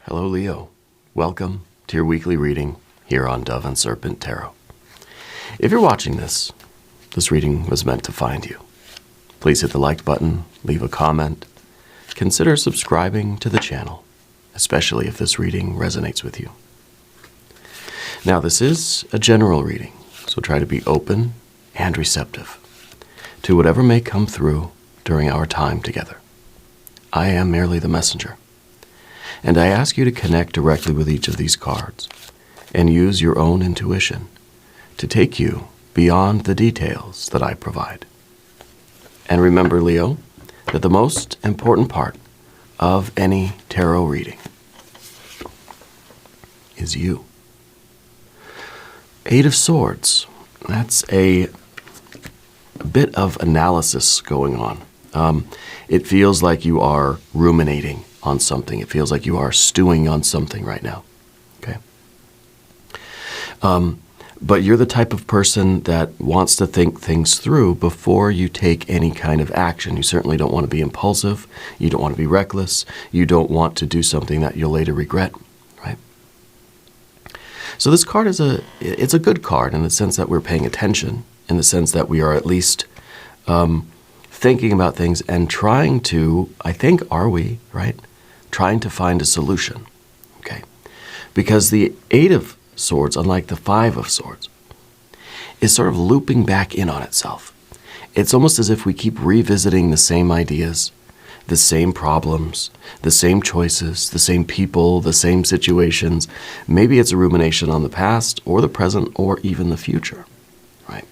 Hello, Leo. Welcome to your weekly reading here on Dove and Serpent Tarot. If you're watching this reading was meant to find you. Please hit the like button, leave a comment, consider subscribing to the channel, especially if this reading resonates with you. Now, this is a general reading, so try to be open and receptive to whatever may come through during our time together. I am merely the messenger, and I ask you to connect directly with each of these cards and use your own intuition to take you beyond the details that I provide. And remember, Leo, that the most important part of any tarot reading is you. Eight of Swords. That's a bit of analysis going on. It feels like you are ruminating on something. It feels like you are stewing on something right now. Okay. But you're the type of person that wants to think things through before you take any kind of action. You certainly don't want to be impulsive. You don't want to be reckless. You don't want to do something that you'll later regret, right? So this card it's a good card in the sense that we're paying attention, in the sense that we are at least thinking about things and trying to, I think, are we, right? Trying to find a solution, okay? Because the Eight of Swords, unlike the Five of Swords, is sort of looping back in on itself. It's almost as if we keep revisiting the same ideas, the same problems, the same choices, the same people, the same situations. Maybe it's a rumination on the past or the present or even the future, right?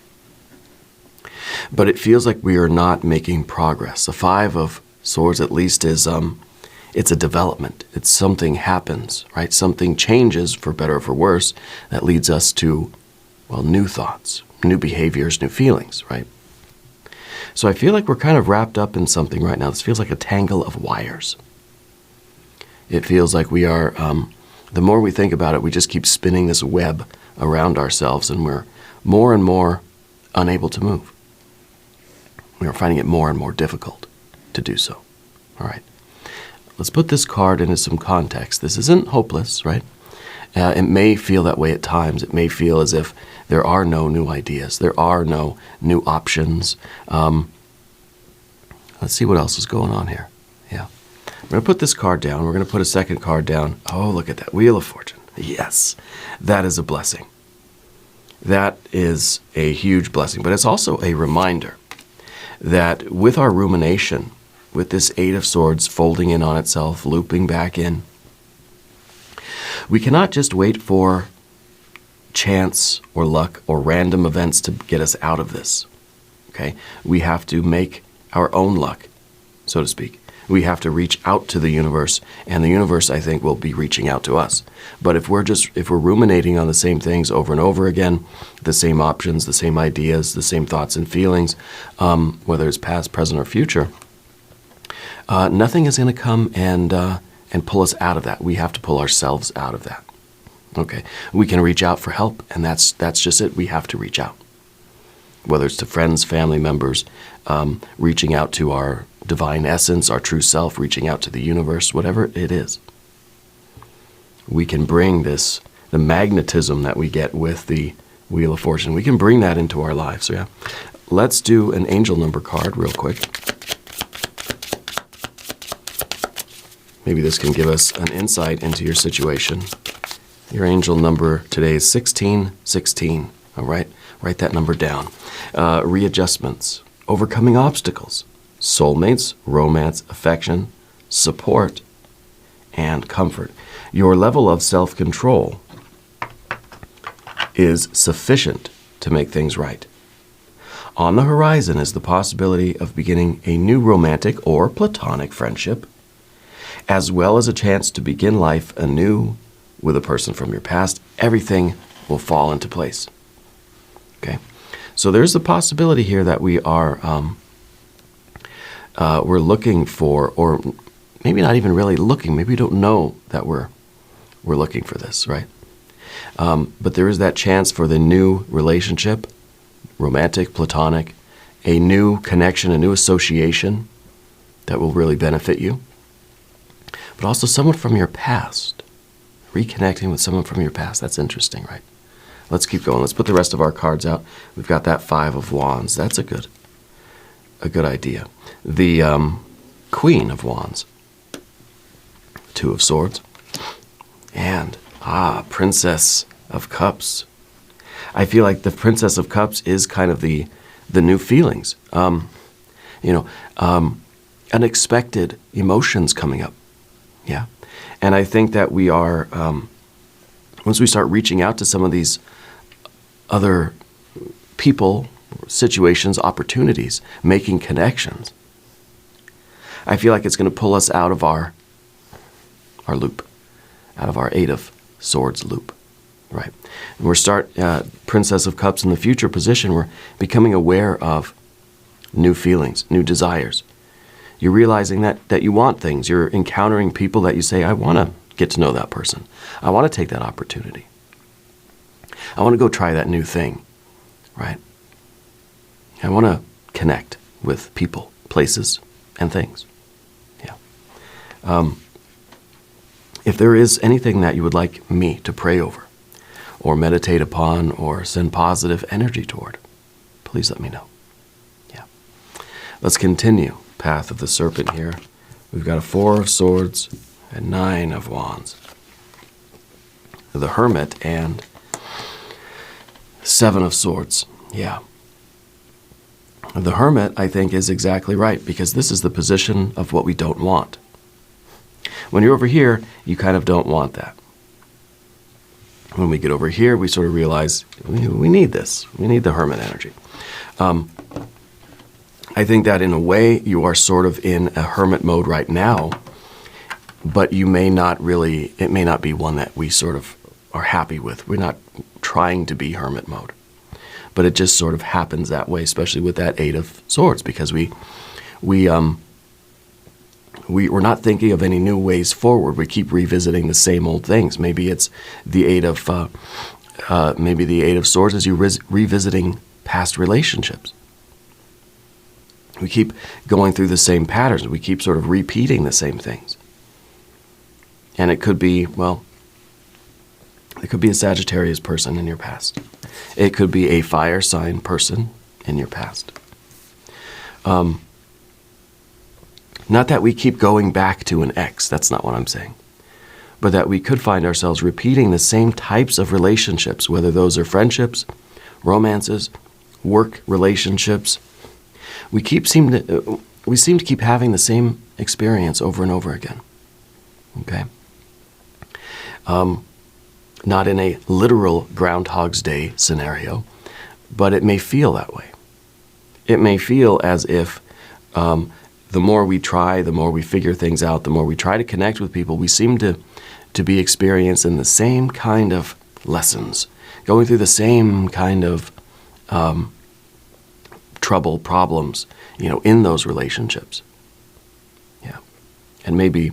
But it feels like we are not making progress. The Five of Swords at least is, it's a development. It's something happens, right? Something changes, for better or for worse, that leads us to, well, new thoughts, new behaviors, new feelings, right? So I feel like we're kind of wrapped up in something right now. This feels like a tangle of wires. It feels like we are, the more we think about it, we just keep spinning this web around ourselves, and we're more and more unable to move. We are finding it more and more difficult to do so. All right. Let's put this card into some context. This isn't hopeless, right? It may feel that way at times. It may feel as if there are no new ideas. There are no new options. Let's see what else is going on here. Yeah. We're going to put this card down. We're going to put a second card down. Oh, look at that. Wheel of Fortune. Yes. That is a blessing. That is a huge blessing. But it's also a reminder that with our rumination, with this Eight of Swords folding in on itself, looping back in, we cannot just wait for chance or luck or random events to get us out of this, okay? We have to make our own luck, so to speak. We have to reach out to the universe, and the universe, I think, will be reaching out to us. But if we're ruminating on the same things over and over again, the same options, the same ideas, the same thoughts and feelings, whether it's past, present, or future, nothing is going to come and pull us out of that. We have to pull ourselves out of that. Okay, we can reach out for help, and that's just it. We have to reach out, whether it's to friends, family members, reaching out to our divine essence, our true self, reaching out to the universe, whatever it is. We can bring the magnetism that we get with the Wheel of Fortune. We can bring that into our lives. So yeah, let's do an angel number card real quick. Maybe this can give us an insight into your situation. Your angel number today is 1616. All right, write that number down. Readjustments, overcoming obstacles, soulmates, romance, affection, support, and comfort. Your level of self-control is sufficient to make things right. On the horizon is the possibility of beginning a new romantic or platonic friendship, as well as a chance to begin life anew with a person from your past. Everything will fall into place. Okay, so there's the possibility here that we are we're looking for, or maybe not even really looking. Maybe we don't know that we're looking for this, right? But there is that chance for the new relationship, romantic, platonic, a new connection, a new association that will really benefit you. But also someone from your past, reconnecting with someone from your past. That's interesting, right? Let's keep going. Let's put the rest of our cards out. We've got that 5 of Wands. That's a good idea. The Queen of Wands, 2 of Swords, and Princess of Cups. I feel like the Princess of Cups is kind of the new feelings. Unexpected emotions coming up. Yeah. And I think that we are, once we start reaching out to some of these other people, situations, opportunities, making connections, I feel like it's going to pull us out of our loop, out of our 8 of Swords loop, right? And we're Princess of Cups in the future position. We're becoming aware of new feelings, new desires. You're realizing that you want things. You're encountering people that you say, I want to get to know that person. I want to take that opportunity. I want to go try that new thing, right? I want to connect with people, places, and things. Yeah. If there is anything that you would like me to pray over or meditate upon or send positive energy toward, please let me know. Yeah. Let's continue. Path of the Serpent here. We've got a 4 of Swords and 9 of Wands. The Hermit and 7 of Swords. Yeah. The Hermit, I think, is exactly right, because this is the position of what we don't want. When you're over here, you kind of don't want that. When we get over here, we sort of realize we need this. We need the Hermit energy. I think that in a way you are sort of in a hermit mode right now, but you may not really, it may not be one that we sort of are happy with. We're not trying to be hermit mode, but it just sort of happens that way, especially with that 8 of Swords, because we're not thinking of any new ways forward. We keep revisiting the same old things. Maybe it's the 8 of Swords as you revisiting past relationships. We keep going through the same patterns. We keep sort of repeating the same things. And it could be, it could be a Sagittarius person in your past. It could be a fire sign person in your past. Not that we keep going back to an ex, that's not what I'm saying. But that we could find ourselves repeating the same types of relationships, whether those are friendships, romances, work relationships. We seem to keep having the same experience over and over again. Okay? Not in a literal Groundhog's Day scenario, but it may feel that way. It may feel as if the more we try, the more we figure things out, the more we try to connect with people, we seem to be experiencing the same kind of lessons, going through the same kind of trouble, problems, in those relationships. Yeah. And maybe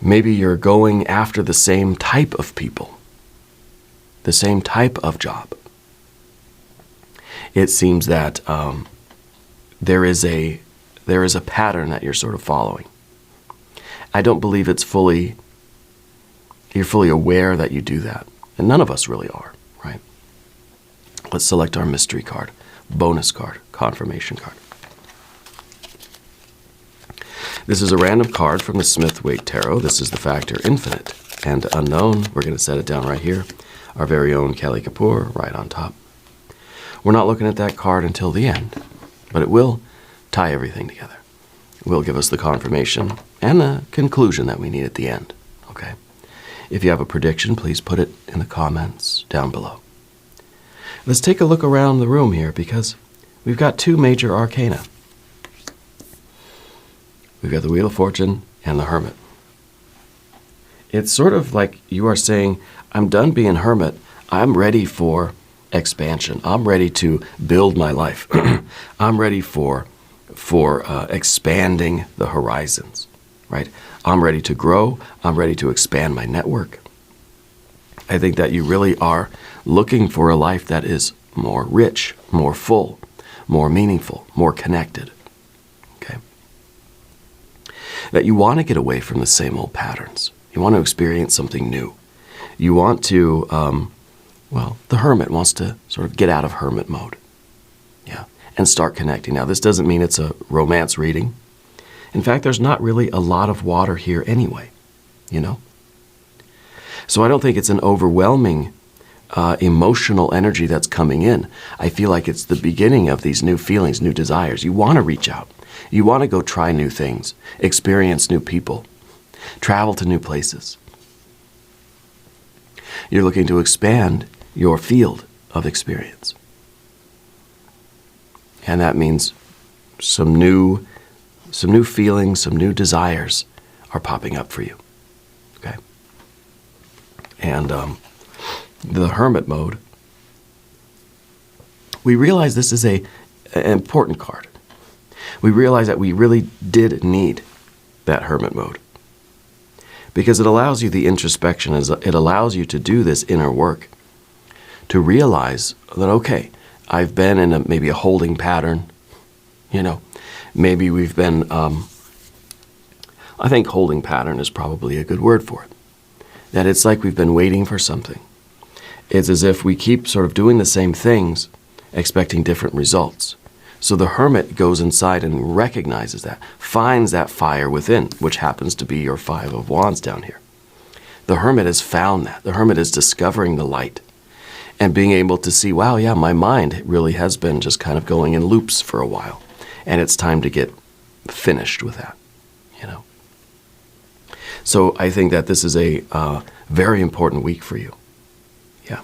you're going after the same type of people, the same type of job. It seems that there is a pattern that you're sort of following. I don't believe you're fully aware that you do that. And none of us really are, right? Let's select our mystery card, bonus card, confirmation card. This is a random card from the Smith-Waite Tarot. This is the factor infinite and unknown. We're going to set it down right here. Our very own Kelly Kapoor right on top. We're not looking at that card until the end, but it will tie everything together. It will give us the confirmation and the conclusion that we need at the end, okay? If you have a prediction, please put it in the comments down below. Let's take a look around the room here, because we've got 2 major arcana. We've got the Wheel of Fortune and the Hermit. It's sort of like you are saying, I'm done being hermit. I'm ready for expansion. I'm ready to build my life. I'm ready for expanding the horizons, right? I'm ready to grow. I'm ready to expand my network. I think that you really are looking for a life that is more rich, more full, more meaningful, more connected, okay? That you want to get away from the same old patterns. You want to experience something new. You want to, the hermit wants to sort of get out of hermit mode. Yeah, and start connecting. Now, this doesn't mean it's a romance reading. In fact, there's not really a lot of water here anyway, you know? So I don't think it's an overwhelming emotional energy that's coming in. I feel like it's the beginning of these new feelings, new desires. You want to reach out. You want to go try new things, experience new people, travel to new places. You're looking to expand your field of experience. And that means some new feelings, some new desires are popping up for you. Okay? And the hermit mode, we realize this is an important card. We realize that we really did need that hermit mode because it allows you the introspection, it allows you to do this inner work, to realize that, okay, I've been in maybe a holding pattern, you know, maybe we've been, I think holding pattern is probably a good word for it, that it's like we've been waiting for something. It's as if we keep sort of doing the same things, expecting different results. So the hermit goes inside and recognizes that, finds that fire within, which happens to be your 5 of Wands down here. The hermit has found that. The hermit is discovering the light and being able to see, wow, yeah, my mind really has been just kind of going in loops for a while. And it's time to get finished with that, you know. So I think that this is a very important week for you. Yeah.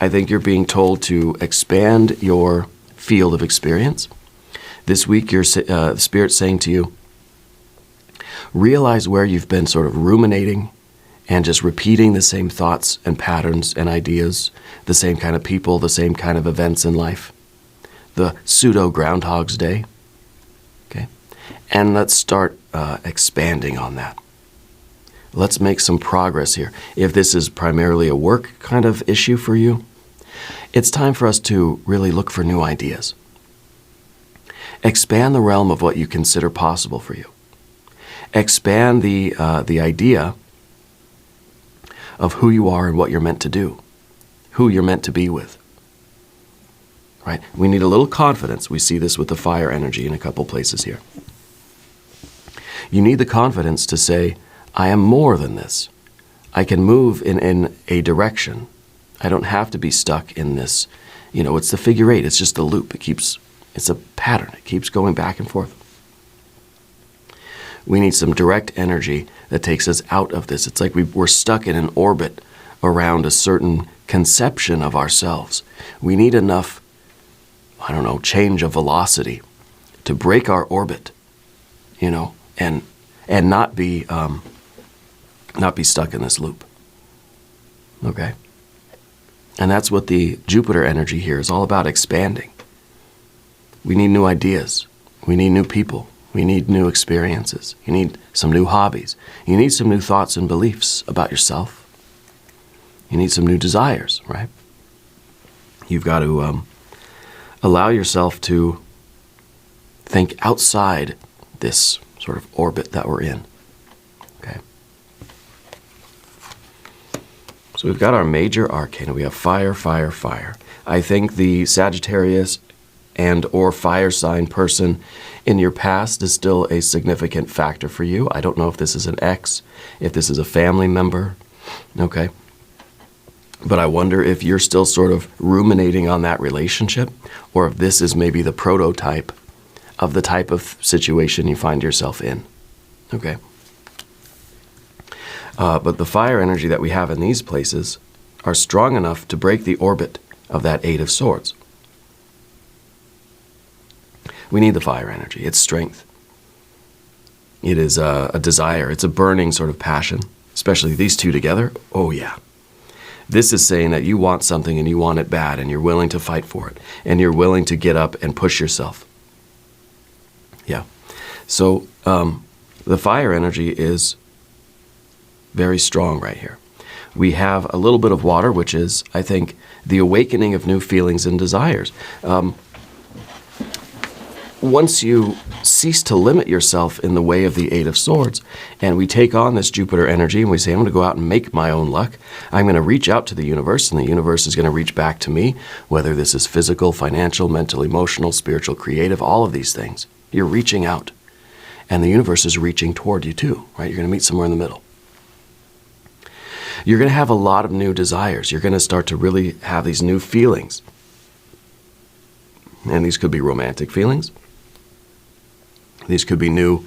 I think you're being told to expand your field of experience. This week, your Spirit's saying to you, realize where you've been sort of ruminating and just repeating the same thoughts and patterns and ideas, the same kind of people, the same kind of events in life, the pseudo Groundhog's Day. Okay? And let's start expanding on that. Let's make some progress here. If this is primarily a work kind of issue for you, it's time for us to really look for new ideas. Expand the realm of what you consider possible for you. Expand the idea of who you are and what you're meant to do, who you're meant to be with. Right? We need a little confidence. We see this with the fire energy in a couple places here. You need the confidence to say, I am more than this. I can move in a direction. I don't have to be stuck in this, you know, it's the figure 8. It's just a loop. It's a pattern. It keeps going back and forth. We need some direct energy that takes us out of this. It's like we're stuck in an orbit around a certain conception of ourselves. We need enough, I don't know, change of velocity to break our orbit, you know, and not be stuck in this loop. Okay? And that's what the Jupiter energy here is all about, expanding. We need new ideas. We need new people. We need new experiences. You need some new hobbies. You need some new thoughts and beliefs about yourself. You need some new desires, right? You've got to allow yourself to think outside this sort of orbit that we're in. Okay? So we've got our major arcana. We have fire, fire, fire. I think the Sagittarius and or fire sign person in your past is still a significant factor for you. I don't know if this is an ex, if this is a family member, okay? But I wonder if you're still sort of ruminating on that relationship, or if this is maybe the prototype of the type of situation you find yourself in, okay? But the fire energy that we have in these places are strong enough to break the orbit of that 8 of Swords. We need the fire energy. It's strength. It is a desire. It's a burning sort of passion, especially these two together. Oh, yeah. This is saying that you want something and you want it bad and you're willing to fight for it and you're willing to get up and push yourself. Yeah. So the fire energy is very strong right here. We have a little bit of water, which is, I think, the awakening of new feelings and desires. once you cease to limit yourself in the way of the Eight of Swords, and we take on this Jupiter energy and we say, I'm going to go out and make my own luck. I'm going to reach out to the universe, and the universe is going to reach back to me, whether this is physical, financial, mental, emotional, spiritual, creative, all of these things. You're reaching out, and the universe is reaching toward you too, right? You're going to meet somewhere in the middle. You're going to have a lot of new desires. You're going to start to really have these new feelings. And these could be romantic feelings. These could be new,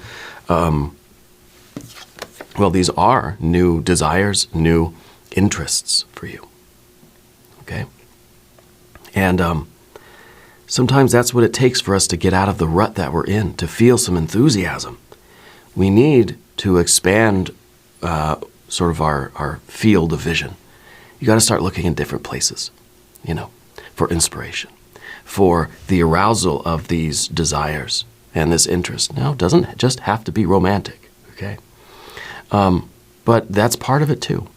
these are new desires, new interests for you. Okay? And sometimes that's what it takes for us to get out of the rut that we're in, to feel some enthusiasm. We need to expand sort of our field of vision. You got to start looking in different places, for inspiration, for the arousal of these desires and this interest. Now, it doesn't just have to be romantic, okay? But that's part of it too,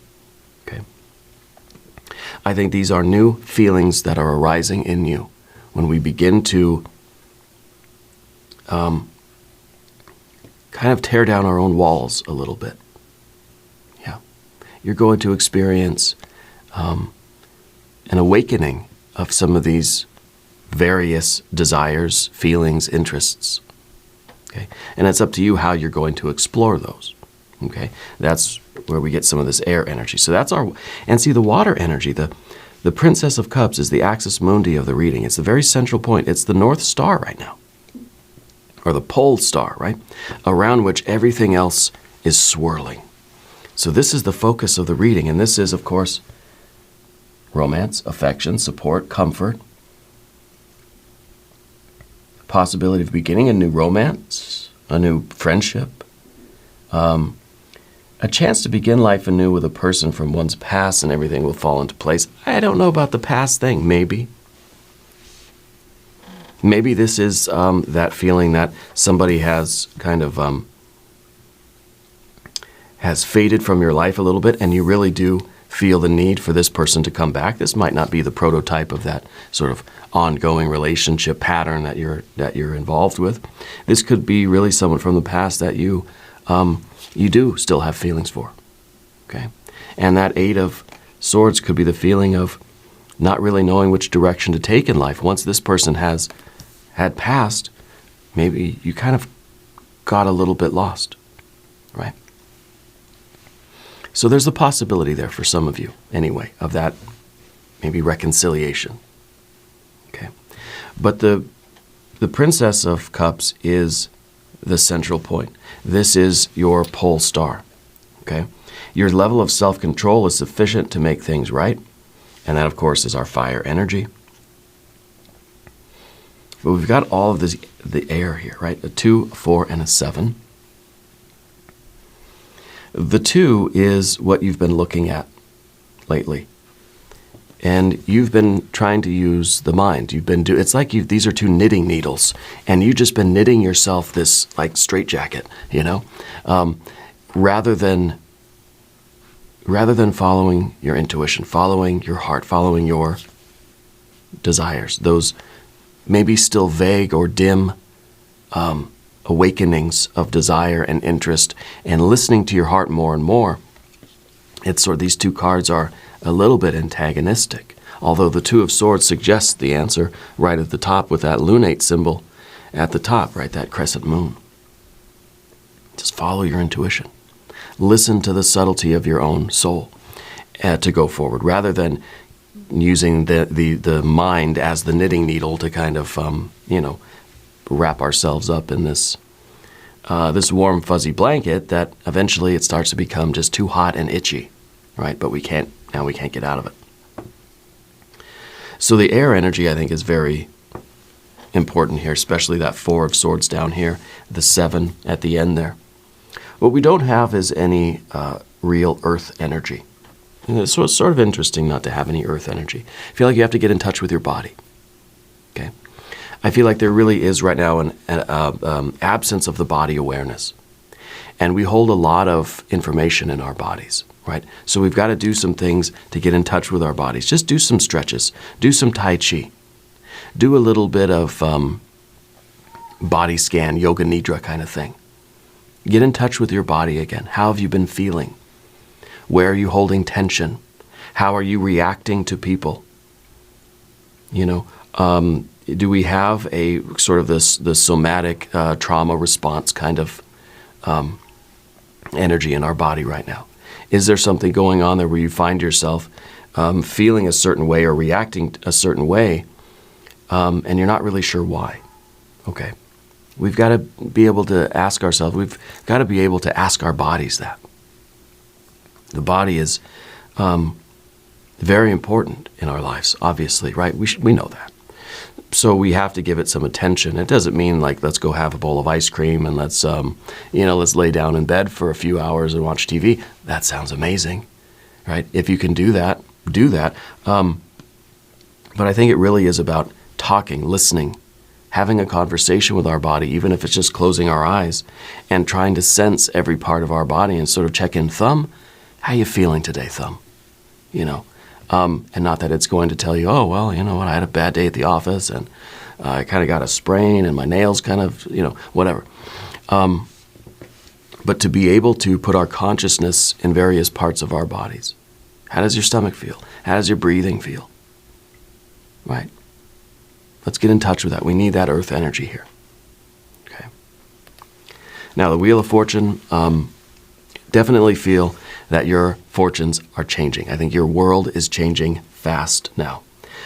okay? I think these are new feelings that are arising in you when we begin to kind of tear down our own walls a little bit. Yeah. You're going to experience an awakening of some of these various desires, feelings, interests. Okay? And it's up to you how you're going to explore those. Okay? That's where we get some of this air energy. So that's and see the water energy, the Princess of Cups is the axis mundi of the reading. It's the very central point. It's the North Star right now. Or the pole star, right? Around which everything else is swirling. So this is the focus of the reading. And this is, of course, romance, affection, support, comfort, possibility of beginning a new romance, a new friendship, a chance to begin life anew with a person from one's past, and everything will fall into place. I don't know about the past thing, maybe. Maybe this is that feeling that somebody has kind of has faded from your life a little bit, and you really do feel the need for this person to come back. This might not be the prototype of that sort of ongoing relationship pattern that you're involved with. This could be really someone from the past that you do still have feelings for. Okay, and that Eight of Swords could be the feeling of not really knowing which direction to take in life. Once this person had passed, maybe you kind of got a little bit lost, right? So there's a possibility there for some of you, anyway, of that maybe reconciliation. Okay, but the Princess of Cups is the central point. This is your pole star. Okay, your level of self-control is sufficient to make things right, and that, of course, is our fire energy. But we've got all of the air here, right? A 2, a 4, and a 7. The 2 is what you've been looking at lately. And you've been trying to use the mind. It's like these are 2 knitting needles, and you've just been knitting yourself this like straitjacket, rather than following your intuition, following your heart, following your desires, those maybe still vague or dim awakenings of desire and interest, and listening to your heart more and more. It's sort of these 2 cards are a little bit antagonistic, although the 2 of Swords suggests the answer right at the top with that lunate symbol at the top, right, that crescent moon. Just follow your intuition. Listen to the subtlety of your own soul to go forward, rather than using the mind as the knitting needle to kind of, wrap ourselves up in this warm, fuzzy blanket that eventually it starts to become just too hot and itchy, right? But we can't get out of it. So the air energy, I think, is very important here, especially that 4 of Swords down here, the 7 at the end there. What we don't have is any real earth energy. So it's sort of interesting not to have any earth energy. I feel like you have to get in touch with your body. Okay, I feel like there really is right now an absence of the body awareness. And we hold a lot of information in our bodies, right? So we've got to do some things to get in touch with our bodies. Just do some stretches. Do some Tai Chi. Do a little bit of body scan, yoga nidra kind of thing. Get in touch with your body again. How have you been feeling? Where are you holding tension? How are you reacting to people? Do we have a sort of the somatic trauma response kind of energy in our body right now? Is there something going on there where you find yourself feeling a certain way or reacting a certain way, and you're not really sure why? Okay. We've got to be able to ask ourselves, we've got to be able to ask our bodies that. The body is very important in our lives, obviously, right? We know that. So we have to give it some attention. It doesn't mean like, let's go have a bowl of ice cream and let's lay down in bed for a few hours and watch TV. That sounds amazing, right? If you can do that, do that. But I think it really is about talking, listening, having a conversation with our body, even if it's just closing our eyes and trying to sense every part of our body and sort of check in. Thumb, how you feeling today, thumb? And not that it's going to tell you, oh, well, you know what, I had a bad day at the office and I kind of got a sprain and my nails kind of, whatever. But to be able to put our consciousness in various parts of our bodies. How does your stomach feel? How does your breathing feel? Right? Let's get in touch with that. We need that earth energy here. Okay. Now, the Wheel of Fortune, definitely feel that your fortunes are changing. I think your world is changing fast now.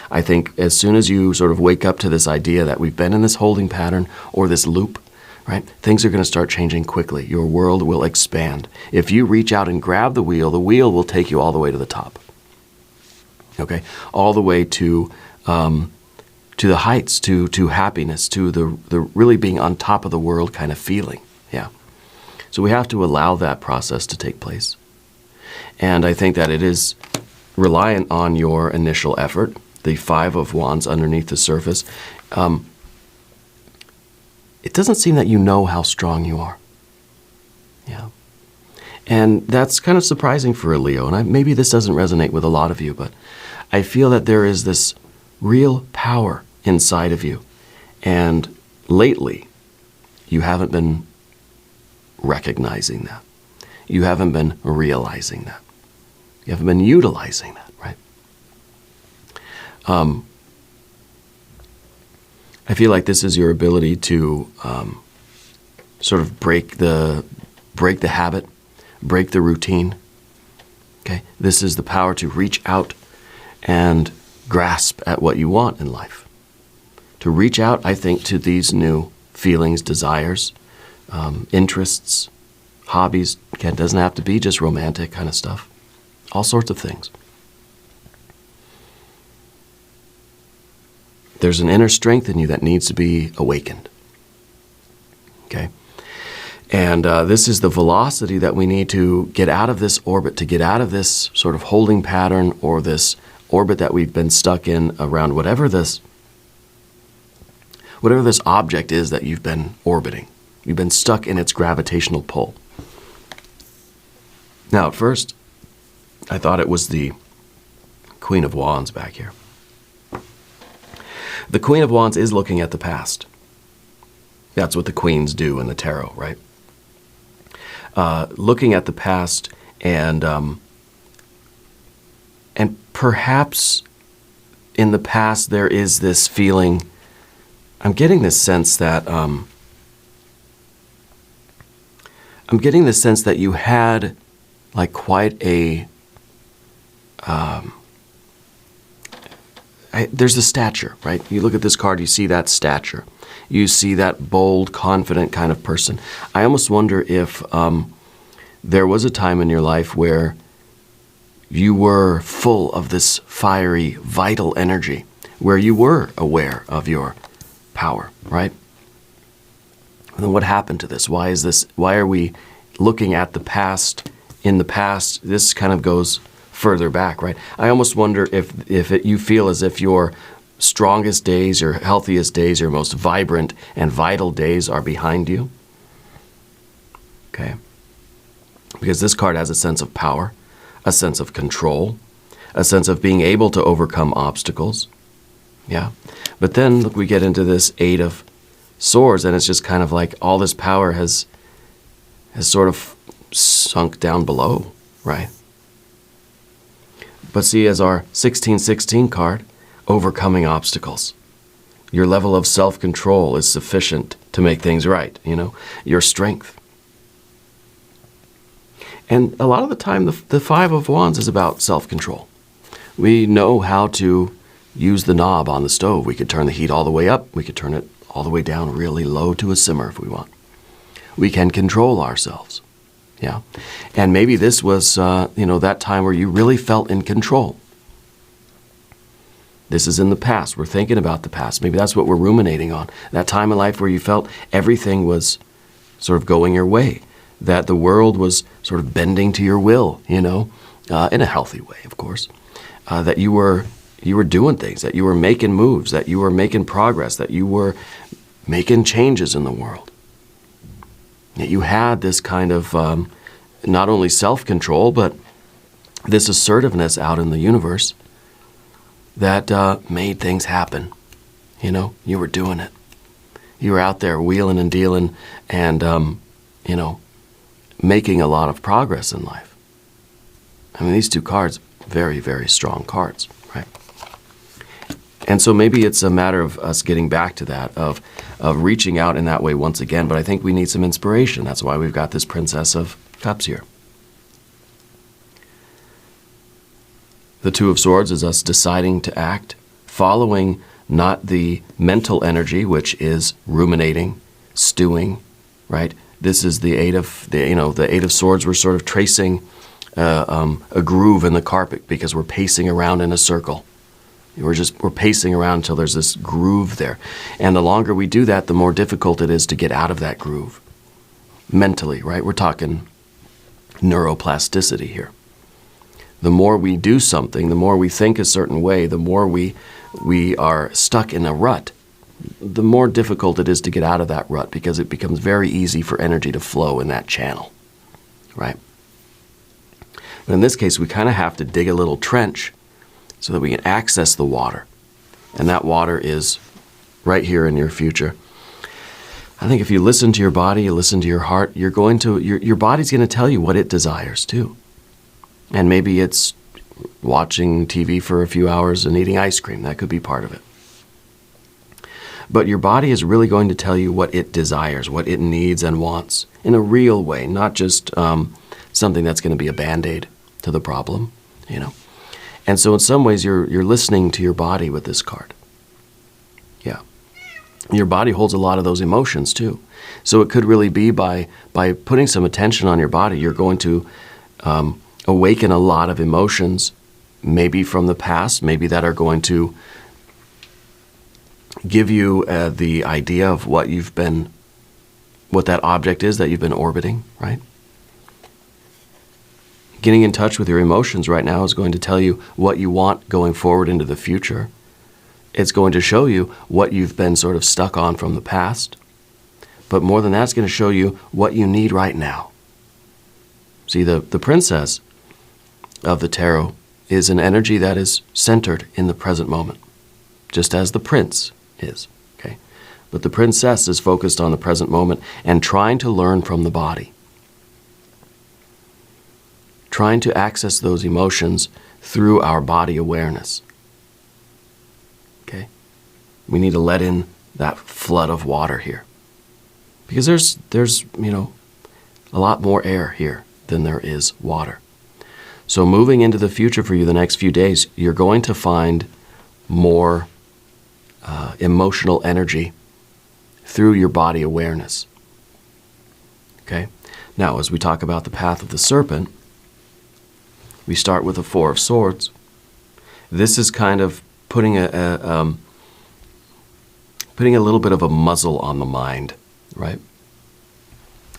I think as soon as you sort of wake up to this idea that we've been in this holding pattern or this loop, right, things are going to start changing quickly. Your world will expand. If you reach out and grab the wheel will take you all the way to the top. Okay? All the way to the heights, to happiness, to the really being on top of the world kind of feeling. Yeah. So we have to allow that process to take place. And I think that it is reliant on your initial effort, the Five of Wands underneath the surface. It doesn't seem that you know how strong you are. Yeah. And that's kind of surprising for a Leo. And maybe this doesn't resonate with a lot of you, but I feel that there is this real power inside of you. And lately, you haven't been recognizing that. You haven't been realizing that. You haven't been utilizing that, right? I feel like this is your ability to sort of break the habit, break the routine. Okay, this is the power to reach out and grasp at what you want in life. To reach out, I think, to these new feelings, desires, interests, hobbies. Again, it doesn't have to be just romantic kind of stuff. All sorts of things. There's an inner strength in you that needs to be awakened. Okay? And this is the velocity that we need to get out of this orbit, to get out of this sort of holding pattern or this orbit that we've been stuck in around whatever this object is that you've been orbiting. You've been stuck in its gravitational pull. Now, at first, I thought it was the Queen of Wands back here. The Queen of Wands is looking at the past. That's what the queens do in the tarot, right? Looking at the past and perhaps in the past there is this feeling, I'm getting this sense that you had like quite a there's the stature, right? You look at this card, you see that stature. You see that bold, confident kind of person. I almost wonder if there was a time in your life where you were full of this fiery, vital energy, where you were aware of your power, right? And then what happened to this? Why are we looking at the past? In the past, this kind of goes further back, right? I almost wonder if you feel as if your strongest days, your healthiest days, your most vibrant and vital days are behind you. Okay? Because this card has a sense of power, a sense of control, a sense of being able to overcome obstacles. Yeah? But then, look, we get into this Eight of swords, and it's just kind of like all this power has sort of sunk down below, right? But see, as our 1616 card, overcoming obstacles. Your level of self-control is sufficient to make things right, your strength. And a lot of the time, the Five of Wands is about self-control. We know how to use the knob on the stove. We could turn the heat all the way up. We could turn it all the way down really low to a simmer if we want. We can control ourselves. Yeah. And maybe this was, that time where you really felt in control. This is in the past. We're thinking about the past. Maybe that's what we're ruminating on. That time in life where you felt everything was sort of going your way, that the world was sort of bending to your will, in a healthy way, of course, that you were doing things, that you were making moves, that you were making progress, that you were making changes in the world. That you had this kind of not only self-control, but this assertiveness out in the universe that made things happen. You were doing it. You were out there wheeling and dealing and, making a lot of progress in life. I mean, these two cards, very, very strong cards, right? And so maybe it's a matter of us getting back to that, of reaching out in that way once again. But I think we need some inspiration. That's why we've got this Princess of Cups here. The Two of Swords is us deciding to act, following not the mental energy, which is ruminating, stewing, right? This is the Eight of Swords. We're sort of tracing a groove in the carpet because we're pacing around in a circle. We're pacing around until there's this groove there. And the longer we do that, the more difficult it is to get out of that groove. Mentally, right? We're talking neuroplasticity here. The more we do something, the more we think a certain way, the more we are stuck in a rut, the more difficult it is to get out of that rut because it becomes very easy for energy to flow in that channel, right? But in this case, we kind of have to dig a little trench so that we can access the water. And that water is right here in your future. I think if you listen to your body, you listen to your heart, your body's going to tell you what it desires too. And maybe it's watching TV for a few hours and eating ice cream. That could be part of it. But your body is really going to tell you what it desires, what it needs and wants in a real way, not just something that's going to be a Band-Aid to the problem, And so in some ways, you're listening to your body with this card. Yeah. Your body holds a lot of those emotions too. So it could really be by putting some attention on your body, you're going to awaken a lot of emotions, maybe from the past, maybe that are going to give you the idea of what that object is that you've been orbiting, right? Getting in touch with your emotions right now is going to tell you what you want going forward into the future. It's going to show you what you've been sort of stuck on from the past. But more than that, it's going to show you what you need right now. See, the princess of the tarot is an energy that is centered in the present moment, just as the prince is, okay? But the princess is focused on the present moment and trying to learn from the body. Trying to access those emotions through our body awareness. Okay? We need to let in that flood of water here. Because there's a lot more air here than there is water. So moving into the future for you the next few days, you're going to find more emotional energy through your body awareness. Okay? Now, as we talk about the path of the serpent, we start with the Four of Swords. This is kind of putting a little bit of a muzzle on the mind, right?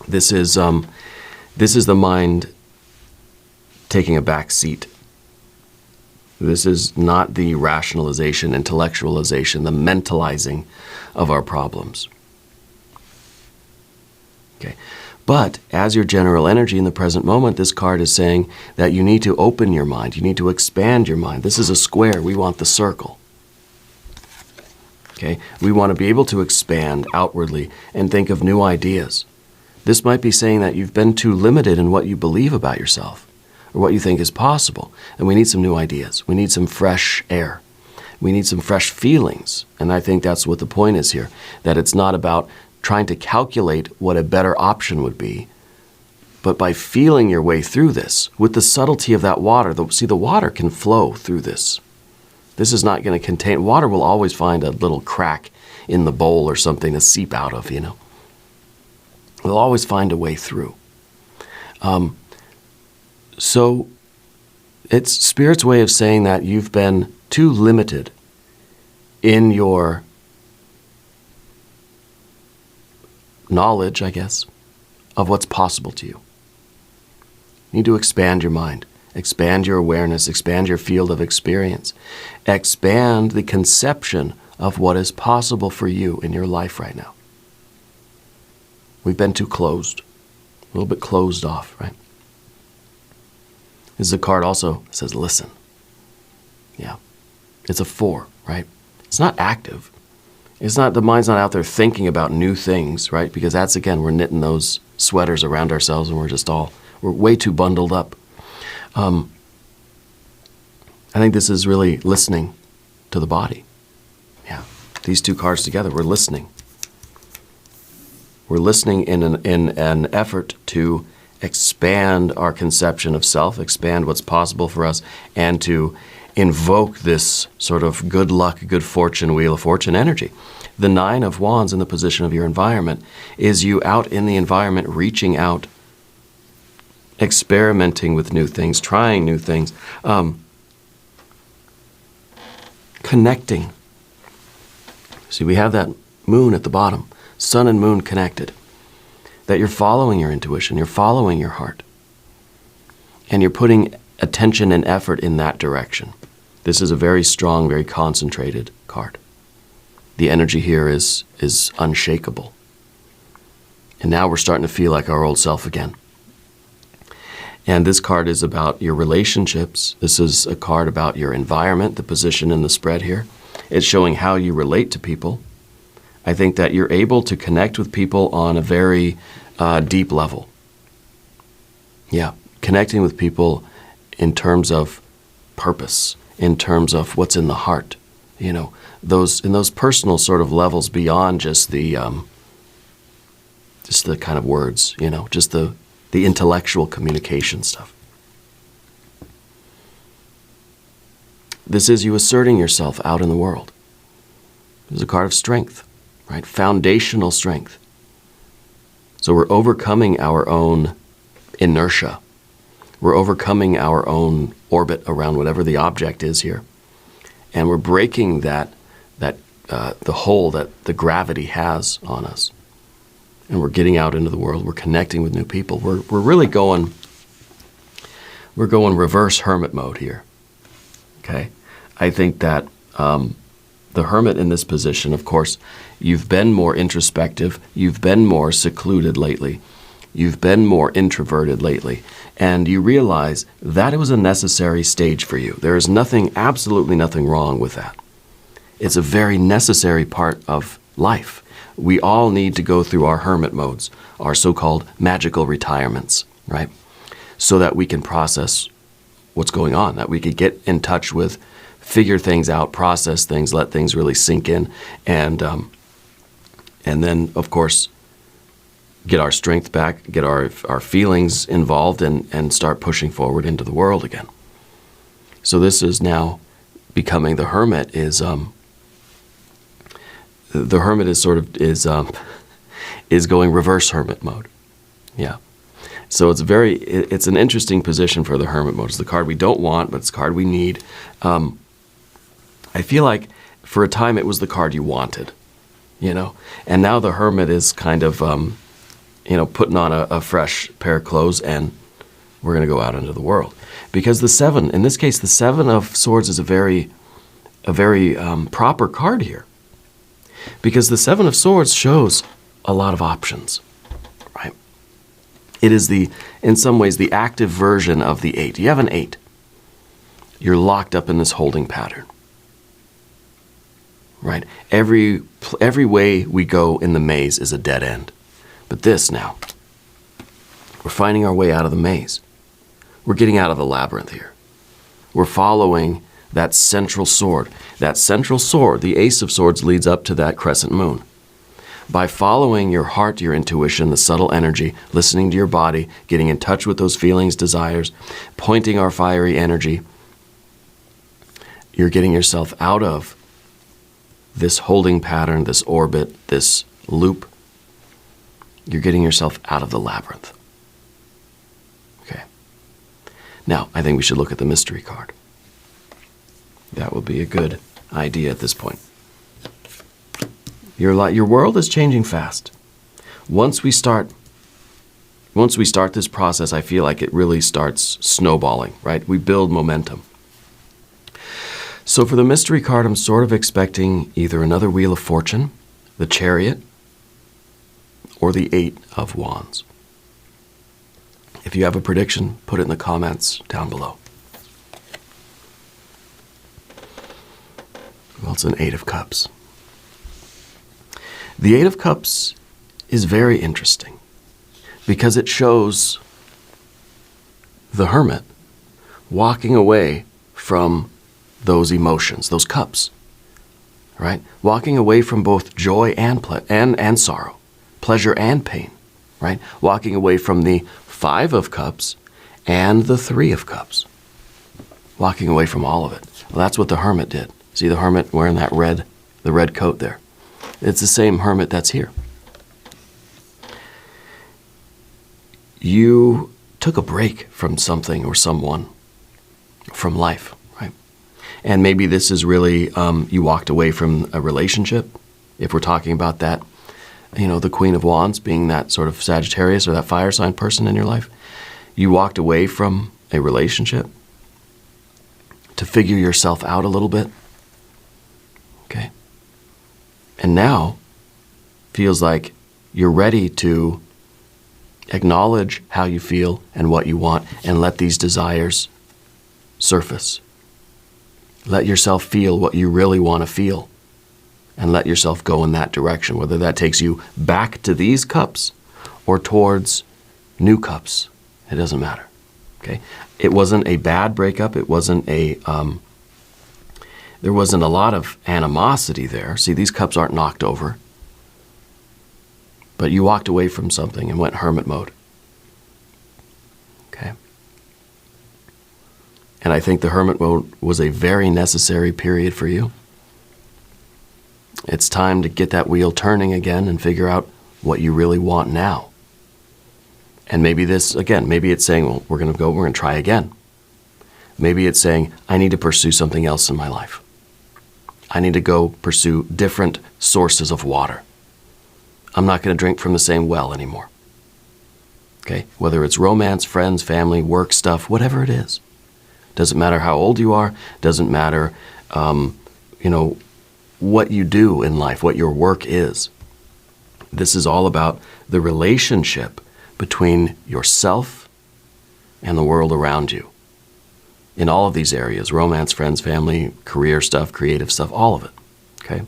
This is the mind taking a back seat. This is not the rationalization, intellectualization, the mentalizing of our problems. Okay. But as your general energy in the present moment, this card is saying that you need to open your mind. You need to expand your mind. This is a square. We want the circle. Okay? We want to be able to expand outwardly and think of new ideas. This might be saying that you've been too limited in what you believe about yourself or what you think is possible, and we need some new ideas. We need some fresh air. We need some fresh feelings, and I think that's what the point is here, that it's not about trying to calculate what a better option would be, but by feeling your way through this, with the subtlety of that water. The water can flow through this. This is not going to contain, water will always find a little crack in the bowl or something to seep out of, It'll always find a way through. So it's Spirit's way of saying that you've been too limited in your knowledge, I guess, of what's possible to you. You need to expand your mind, expand your awareness, expand your field of experience, expand the conception of what is possible for you in your life right now. We've been too closed, a little bit closed off, right? This is a card also that says listen. Yeah. It's a 4, right? It's not active. It's not, the mind's not out there thinking about new things, right? Because that's, again, we're knitting those sweaters around ourselves and we're way too bundled up. I think this is really listening to the body. Yeah. These two cards together, we're listening. We're listening in an effort to expand our conception of self, expand what's possible for us, and to invoke this sort of good luck, good fortune, wheel of fortune energy. The 9 of Wands in the position of your environment is you out in the environment, reaching out, experimenting with new things, trying new things, connecting. See, we have that moon at the bottom, sun and moon connected, that you're following your intuition, you're following your heart, and you're putting attention and effort in that direction. This is a very strong, very concentrated card. The energy here is unshakable. And now we're starting to feel like our old self again. And this card is about your relationships. This is a card about your environment, the position in the spread here. It's showing how you relate to people. I think that you're able to connect with people on a very deep level. Yeah, connecting with people in terms of purpose, in terms of what's in the heart, those personal sort of levels beyond just the kind of words, just the intellectual communication stuff. This is you asserting yourself out in the world. This is a card of strength, right? Foundational strength. So we're overcoming our own inertia. We're overcoming our own orbit around whatever the object is here. And we're breaking the hole that the gravity has on us. And we're getting out into the world. We're connecting with new people. We're really going reverse hermit mode here. Okay? I think that the hermit in this position, of course, you've been more introspective. You've been more secluded lately. You've been more introverted lately. And you realize that it was a necessary stage for you. There is absolutely nothing wrong with that. It's a very necessary part of life. We all need to go through our hermit modes, our so-called magical retirements, right? So that we can process what's going on, that we could get in touch with, figure things out, process things, let things really sink in, and then, of course, get our strength back, get our feelings involved, and start pushing forward into the world again. So this is now becoming the hermit is going reverse hermit mode. Yeah. So it's an interesting position for the hermit mode. It's the card we don't want, but it's the card we need. I feel like for a time it was the card you wanted, and now the hermit is kind of, putting on a fresh pair of clothes, and we're going to go out into the world. Because in this case, the 7 of Swords is a very proper card here. Because the 7 of Swords shows a lot of options, right? It is in some ways, the active version of the 8. You have an 8. You're locked up in this holding pattern. right? Every way we go in the maze is a dead end. But this now, we're finding our way out of the maze. We're getting out of the labyrinth here. We're following that central sword. That central sword, the Ace of Swords, leads up to that crescent moon. By following your heart, your intuition, the subtle energy, listening to your body, getting in touch with those feelings, desires, pointing our fiery energy, you're getting yourself out of this holding pattern, this orbit, this loop. You're getting yourself out of the labyrinth. Okay. Now, I think we should look at the mystery card. That will be a good idea at this point. Your world is changing fast. Once we start this process, I feel like it really starts snowballing, right? We build momentum. So for the mystery card, I'm sort of expecting either another Wheel of Fortune, the Chariot, or the Eight of Wands. If you have a prediction, put it in the comments down below. Well, it's an Eight of Cups. The Eight of Cups is very interesting because it shows the hermit walking away from those emotions, those cups, right? Walking away from both joy and sorrow, pleasure and pain, right? Walking away from the Five of Cups and the Three of Cups. Walking away from all of it. Well, that's what the hermit did. See the hermit wearing that the red coat there? It's the same hermit that's here. You took a break from something or someone, from life, right? And maybe this is really, you walked away from a relationship, if we're talking about that, the Queen of Wands being that sort of Sagittarius or that fire sign person in your life. You walked away from a relationship to figure yourself out a little bit. Okay. And now feels like you're ready to acknowledge how you feel and what you want and let these desires surface. Let yourself feel what you really want to feel and let yourself go in that direction, whether that takes you back to these cups or towards new cups. It doesn't matter. Okay? It wasn't a bad breakup. It wasn't there wasn't a lot of animosity there. See, these cups aren't knocked over. But you walked away from something and went hermit mode. Okay? And I think the hermit mode was a very necessary period for you. It's time to get that wheel turning again and figure out what you really want now. And maybe this, again, maybe it's saying, well, we're going to try again. Maybe it's saying, I need to pursue something else in my life. I need to go pursue different sources of water. I'm not going to drink from the same well anymore. Okay? Whether it's romance, friends, family, work stuff, whatever it is. Doesn't matter how old you are. Doesn't matter, what you do in life, what your work is. This is all about the relationship between yourself and the world around you. In all of these areas, romance, friends, family, career stuff, creative stuff, all of it. Okay?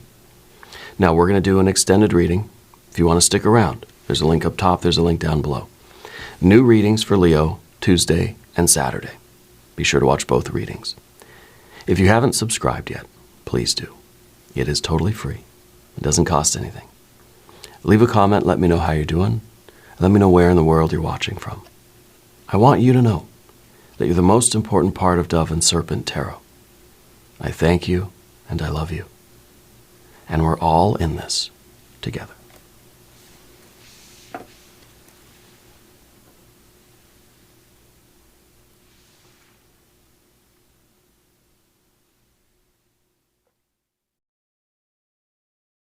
Now we're going to do an extended reading. If you want to stick around, there's a link up top, there's a link down below. New readings for Leo, Tuesday and Saturday. Be sure to watch both readings. If you haven't subscribed yet, please do. It is totally free. It doesn't cost anything. Leave a comment, let me know how you're doing. Let me know where in the world you're watching from. I want you to know that you're the most important part of Dove and Serpent Tarot. I thank you and I love you. And we're all in this together.